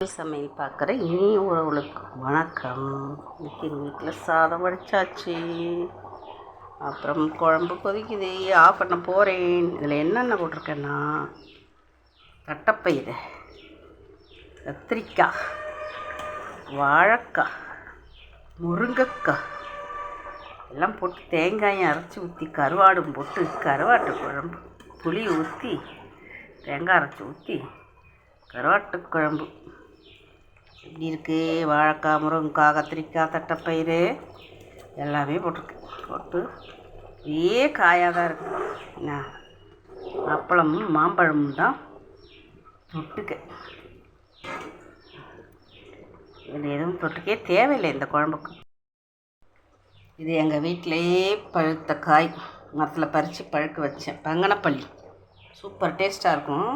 சமையல் பார்க்குற இனிய உறவுகளுக்கு வணக்கம். இன்னைக்கு எங்கள் வீட்டில் சாதம் வடிச்சாச்சு. அப்புறம் குழம்பு கொதிக்குது, ஆஃப் பண்ண போகிறேன். இதில் என்னென்ன போட்டிருக்கேன்னா தட்டைப்பயிறு, கத்திரிக்காய், வாழைக்காய், முருங்கைக்காய் எல்லாம் போட்டு தேங்காயும் அரைச்சி ஊற்றி கருவாடும் போட்டு கருவாட்டு குழம்பு, புளி ஊற்றி தேங்காய் அரைச்சி ஊற்றி கருவாட்டு குழம்பு இப்படி இருக்குது. வாழைக்காய், முருங்கைக்காய், கத்திரிக்காய், தட்டைப்பயிறு எல்லாமே போட்டு இதே காயாக தான் இருக்குது. அப்பளமும் மாம்பழமும் தான் தொட்டுக்க. இதில் எதுவும் தொட்டுக்கே தேவையில்லை இந்த குழம்புக்கு. இது எங்கள் வீட்டிலையே பழுத்த காய், மரத்தில் பறித்து பழுக்க வச்சேன். பங்கனப்பள்ளி சூப்பர் டேஸ்ட்டாக இருக்கும்.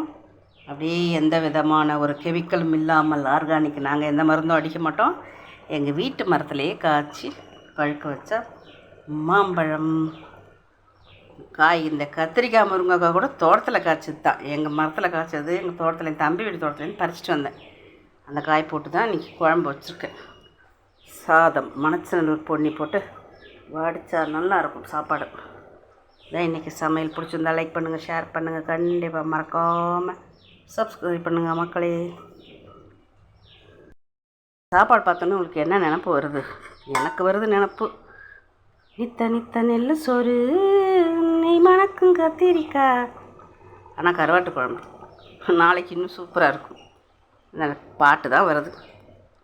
அப்படியே எந்த விதமான ஒரு கெமிக்கலும் இல்லாமல் ஆர்கானிக். நாங்கள் எந்த மருந்தும் அடிக்க மாட்டோம். எங்கள் வீட்டு மரத்துலேயே காய்ச்சி பழுக்க வச்ச மாம்பழம் காய். இந்த கத்திரிக்காய், முருங்கைக்காய் கூட தோட்டத்தில் காய்ச்சது தான். எங்கள் மரத்தில் காய்ச்சது, எங்கள் தோட்டத்தில் என் தம்பி வீட்டு தோட்டத்துலேருந்து பறிச்சிட்டு வந்தேன். அந்த காய் போட்டு தான் இன்றைக்கி குழம்பு வச்சுருக்கேன். சாதம் மணச்சநல்லூர் பொன்னி போட்டு வடித்தா நல்லாயிருக்கும் சாப்பாடு. இதான் இன்றைக்கி சமையல். பிடிச்சிருந்தா லைக் பண்ணுங்கள், ஷேர் பண்ணுங்கள், கண்டிப்பாக மறக்காமல் சப்ஸ்கிரைப் பண்ணுங்கள் மக்களே. சாப்பாடு பார்த்தோன்னே உங்களுக்கு என்ன நினப்பு வருது? எனக்கு வருது நினப்பு, நித்த நித்த நெல் சோறு, நெய் மணக்கும் கத்திரிக்காய். ஆனால் கருவாட்டு குழம்பு நாளைக்கு இன்னும் சூப்பராக இருக்கும். எனக்கு பாட்டு தான் வருது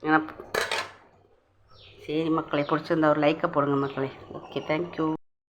நினப்பு. சரி மக்களே, பிடிச்சிருந்தா ஒரு லைக்கை போடுங்க மக்களே. Okay, thank you.